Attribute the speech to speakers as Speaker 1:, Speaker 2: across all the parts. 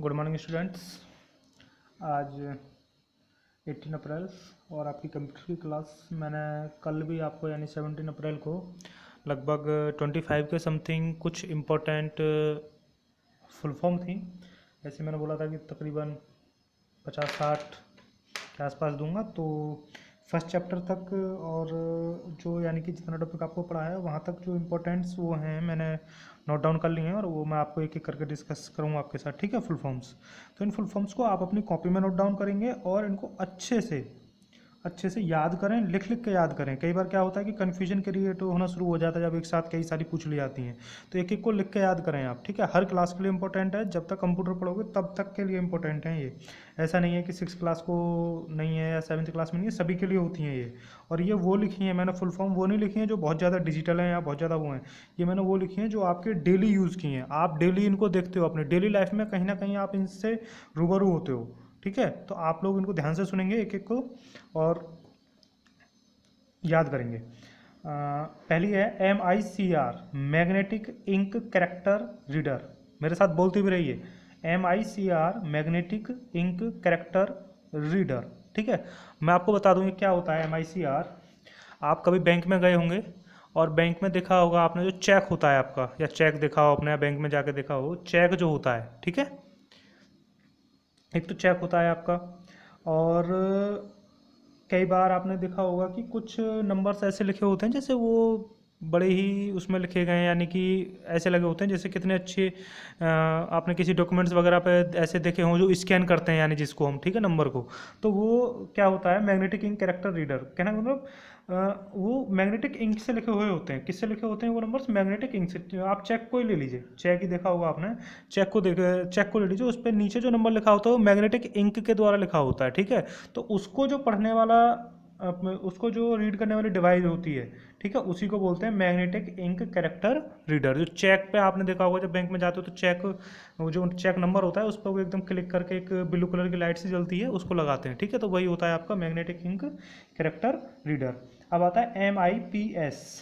Speaker 1: Good morning students. आज 18 अप्रैल और आपकी कंप्यूटर की क्लास मैंने कल भी आपको यानी 17 अप्रैल को लगभग 25 के समथिंग कुछ इम्पोर्टेंट फुल फॉर्म थी। ऐसे मैंने बोला था कि तकरीबन 50-60 के आसपास दूंगा, तो फर्स्ट चैप्टर तक और जो यानी कि जितना टॉपिक आपको पढ़ा है वहाँ तक जो इम्पोर्टेंट्स वो हैं मैंने नोट डाउन कर लिए हैं और वो मैं आपको एक एक करके डिस्कस करूँगा आपके साथ, ठीक है। फुल फॉर्म्स, तो इन फुल फॉर्म्स को आप अपनी कॉपी में नोट डाउन करेंगे और इनको अच्छे से याद करें, लिख लिख के याद करें। कई बार क्या होता है कि कन्फ्यूजन क्रिएट होना शुरू हो जाता है जब एक साथ कई सारी पूछ ली जाती हैं, तो एक एक को लिख के याद करें आप, ठीक है। हर क्लास के लिए इंपॉर्टेंट है, जब तक कंप्यूटर पढ़ोगे तब तक के लिए इंपॉर्टेंट है ये। ऐसा नहीं है कि 6th क्लास को नहीं है या 7th क्लास में नहीं है, सभी के लिए होती हैं ये। और ये वो लिखी हैं मैंने फुल फॉर्म, वो नहीं लिखी हैं जो बहुत ज़्यादा डिजिटल हैं या बहुत ज़्यादा वो हैं। ये मैंने वो लिखी हैं जो आपके डेली यूज़ की हैं, आप डेली इनको देखते हो अपने डेली लाइफ में, कहीं ना कहीं आप इनसे रूबरू होते हो, ठीक है। तो आप लोग इनको ध्यान से सुनेंगे एक एक को और याद करेंगे। पहली है MICR, magnetic ink character reader. मेरे साथ बोलते भी रहिए, MICR, magnetic ink character reader, ठीक है। मैं आपको बता दूँ ये क्या होता है MICR। आप कभी बैंक में गए होंगे और बैंक में देखा होगा आपने जो चेक होता है आपका, या चेक देखा हो अपने, बैंक में जाके देखा हो चेक जो होता है, ठीक है। एक तो चेक होता है आपका, और कई बार आपने देखा होगा कि कुछ नंबर्स ऐसे लिखे होते हैं जैसे वो बड़े ही उसमें लिखे गए हैं, यानी कि ऐसे लगे होते हैं जैसे कितने अच्छे। आपने किसी डॉक्यूमेंट्स वगैरह पे ऐसे देखे हों जो स्कैन करते हैं, यानी जिसको हम, ठीक है, नंबर को, तो वो क्या होता है मैग्नेटिक इंक कैरेक्टर रीडर। कहना मतलब वो मैग्नेटिक इंक से लिखे हुए होते हैं। किससे लिखे होते हैं वो नंबर्स? मैग्नेटिक इंक से। आप चेक को ही ले लीजिए, चेक ही देखा होगा आपने, चेक को ले लीजिए, उस पर नीचे जो नंबर लिखा होता है वो मैग्नेटिक इंक के द्वारा लिखा होता है, ठीक है। तो उसको जो पढ़ने वाला उसको जो रीड करने वाली डिवाइस होती है, ठीक है, उसी को बोलते हैं मैग्नेटिक इंक कैरेक्टर रीडर। जो चेक पे आपने देखा होगा जब बैंक में जाते हो तो चेक, वो जो चेक नंबर होता है उस पर वो एकदम क्लिक करके एक ब्लू कलर की लाइट सी जलती है, उसको लगाते हैं, ठीक है। तो वही होता है आपका मैग्नेटिक इंक कैरेक्टर रीडर। अब आता है MIPS।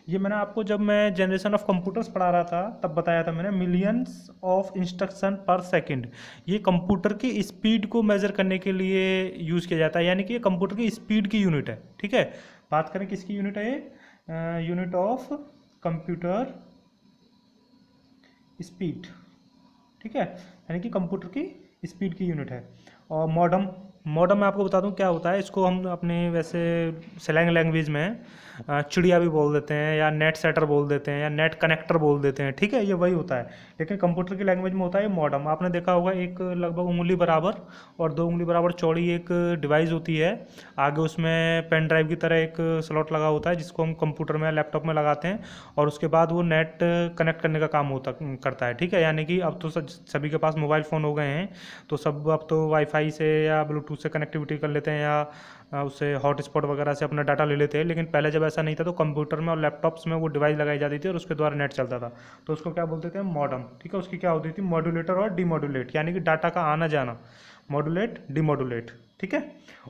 Speaker 1: ये मैंने आपको जब मैं जनरेशन ऑफ कंप्यूटर्स पढ़ा रहा था तब बताया था मैंने, मिलियंस ऑफ इंस्ट्रक्शन पर सेकंड। ये कंप्यूटर की स्पीड को मेज़र करने के लिए यूज़ किया जाता है, यानी कि ये कंप्यूटर की स्पीड की यूनिट है, ठीक है। बात करें किसकी यूनिट है ये? यूनिट ऑफ कंप्यूटर स्पीड, ठीक है, यानी कि कंप्यूटर की स्पीड की यूनिट है। और मॉडम मैं आपको बता दूं क्या होता है। इसको हम अपने वैसे स्लैंग लैंग्वेज में चिड़िया भी बोल देते हैं, या नेट सेटर बोल देते हैं, या नेट कनेक्टर बोल देते हैं, ठीक है, ये वही होता है। लेकिन कंप्यूटर की लैंग्वेज में होता है ये मॉडम। आपने देखा होगा एक लगभग उंगली बराबर और 2 उंगली बराबर चौड़ी एक डिवाइस होती है, आगे उसमें पेन ड्राइव की तरह एक स्लॉट लगा होता है जिसको हम कंप्यूटर में लैपटॉप में लगाते हैं, और उसके बाद वो नेट कनेक्ट करने का काम करता है, ठीक है। यानी कि अब तो सभी के पास मोबाइल फ़ोन हो गए हैं, तो सब अब तो वाईफाई से या ब्लूटूथ से कनेक्टिविटी कर लेते हैं, या उससे हॉटस्पॉट वगैरह से अपना डाटा ले लेते हैं। लेकिन पहले जब ऐसा नहीं था तो कंप्यूटर में और लैपटॉप्स में वो डिवाइस लगाई जाती थी और उसके द्वारा नेट चलता था, तो उसको क्या बोलते थे? मॉडम, ठीक है। उसकी क्या होती थी? मॉड्यूलेटर और डीमॉड्यूलेट, यानी कि डाटा का आना जाना, मॉड्यूलेट डीमॉड्यूलेट, ठीक है।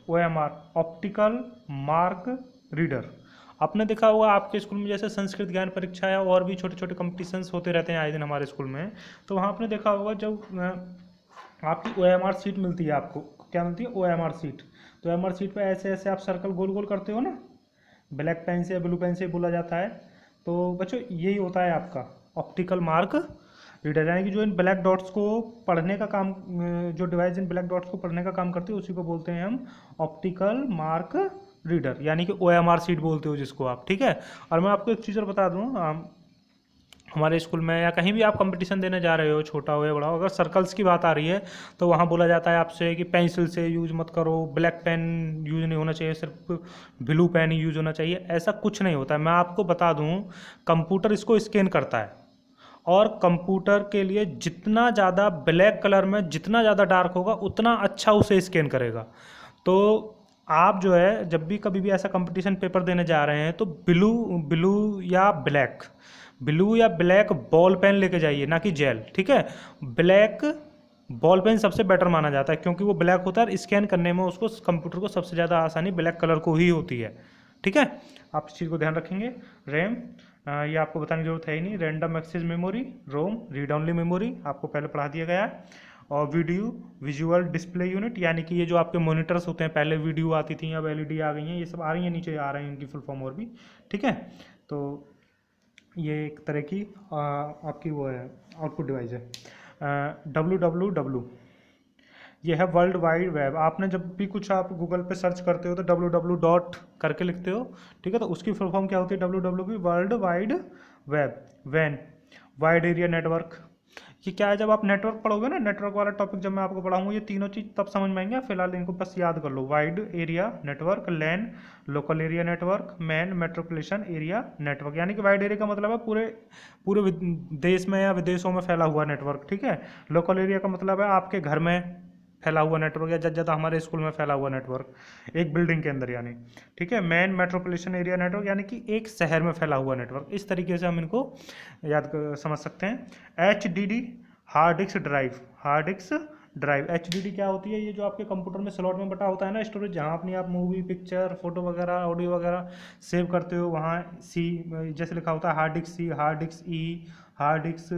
Speaker 1: OMR, optical mark reader. आपने देखा होगा आपके स्कूल में जैसे संस्कृत ज्ञान परीक्षा है और भी छोटे छोटे कंपटीशंस होते रहते हैं आए दिन हमारे स्कूल में, तो वहाँ आपने देखा होगा जब आपकी OMR सीट मिलती है, आपको क्या मिलती है? OMR seat. तो OMR सीट पे ऐसे ऐसे आप सर्कल गोल गोल करते हो ना, ब्लैक पेन से या ब्लू पेन से बोला जाता है। तो बच्चों यही होता है आपका ऑप्टिकल मार्क रीडर, यानी कि जो इन ब्लैक डॉट्स को पढ़ने का काम, जो डिवाइस इन ब्लैक डॉट्स को पढ़ने का काम करती है उसी को बोलते हैं हम ऑप्टिकल मार्क रीडर, यानी कि OMR सीट बोलते हो जिसको आप, ठीक है। और मैं आपको एक चीज़ और बता दूँ, हमारे स्कूल में या कहीं भी आप कंपटीशन देने जा रहे हो, छोटा हो या बड़ा हो, अगर सर्कल्स की बात आ रही है तो वहाँ बोला जाता है आपसे कि पेंसिल से यूज़ मत करो, ब्लैक पेन यूज़ नहीं होना चाहिए, सिर्फ ब्लू पेन ही यूज़ होना चाहिए। ऐसा कुछ नहीं होता है। मैं आपको बता दूँ, कंप्यूटर इसको स्कैन करता है, और कंप्यूटर के लिए जितना ज़्यादा ब्लैक कलर में जितना ज़्यादा डार्क होगा उतना अच्छा उसे स्कैन करेगा। तो आप जो है जब भी कभी भी ऐसा कंपटीशन पेपर देने जा रहे हैं तो ब्लू ब्लू या ब्लैक बॉल पेन लेके जाइए, ना कि जेल, ठीक है। ब्लैक बॉल पेन सबसे बेटर माना जाता है क्योंकि वो ब्लैक होता है और स्कैन करने में उसको कंप्यूटर को सबसे ज़्यादा आसानी ब्लैक कलर को ही होती है, ठीक है। आप इस चीज़ को ध्यान रखेंगे। रैम ये आपको बताने की जरूरत है ही नहीं। रैंडम एक्सेस मेमोरी, रोम, रीड ओनली मेमोरी आपको पहले पढ़ा दिया गया है। और वीडियो विजुअल डिस्प्ले यूनिट, यानी कि ये जो आपके मॉनिटर्स होते हैं, पहले वीडियो आती थी, अब एलईडी आ गई हैं, ये सब आ रही हैं, नीचे आ रही हैं इनकी फुल फॉर्म और भी, ठीक है। तो ये एक तरह की आपकी वो है आउटपुट डिवाइस है। www, ये है वर्ल्ड वाइड वेब। आपने जब भी कुछ आप गूगल पे सर्च करते हो तो www डॉट करके लिखते हो, ठीक है। तो उसकी फुल फॉर्म क्या होती है www की? वर्ल्ड वाइड वेब, वैन, वाइड एरिया नेटवर्क। ये क्या है, जब आप नेटवर्क पढ़ोगे ना, नेटवर्क वाला टॉपिक जब मैं आपको पढ़ाऊंगा, ये तीनों चीज़ तब समझ में आएंगे। फिलहाल इनको बस याद कर लो। Wide area network, LAN local area network, MAN metropolitan area network. यानी कि वाइड एरिया का मतलब है पूरे पूरे देश में या विदेशों में फैला हुआ नेटवर्क, ठीक है। लोकल एरिया का मतलब है आपके घर में फैला हुआ नेटवर्क, या ज़्यादा हमारे स्कूल में फैला हुआ नेटवर्क एक बिल्डिंग के अंदर, यानी, ठीक है। मैन मेट्रोपोलिटन एरिया नेटवर्क यानी कि एक शहर में फैला हुआ नेटवर्क। इस तरीके से हम इनको समझ सकते हैं। HDD hard disk drive, hard disk drive. HDD क्या होती है? ये जो आपके कंप्यूटर में स्लॉट में बटा होता है ना स्टोरेज, जहाँ अपनी आप मूवी, पिक्चर, फोटो वगैरह, ऑडियो वगैरह सेव करते हो, वहाँ सी जैसे लिखा होता है hard disk C, hard disk E, hard disk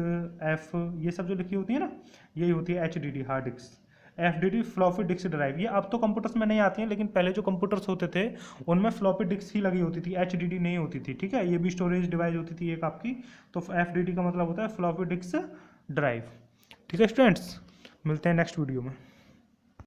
Speaker 1: F, ये सब जो लिखी होती है ना, यही होती है HDD hard disk. FDD floppy disk drive, ये अब तो कंप्यूटर्स में नहीं आती हैं, लेकिन पहले जो कंप्यूटर्स होते थे उनमें फ्लॉपी डिस्क ही लगी होती थी, HDD नहीं होती थी, ठीक है। ये भी स्टोरेज डिवाइस होती थी एक आपकी। तो FDD का मतलब होता है फ्लॉपी डिस्क ड्राइव, ठीक है स्टूडेंट्स। मिलते हैं नेक्स्ट वीडियो में।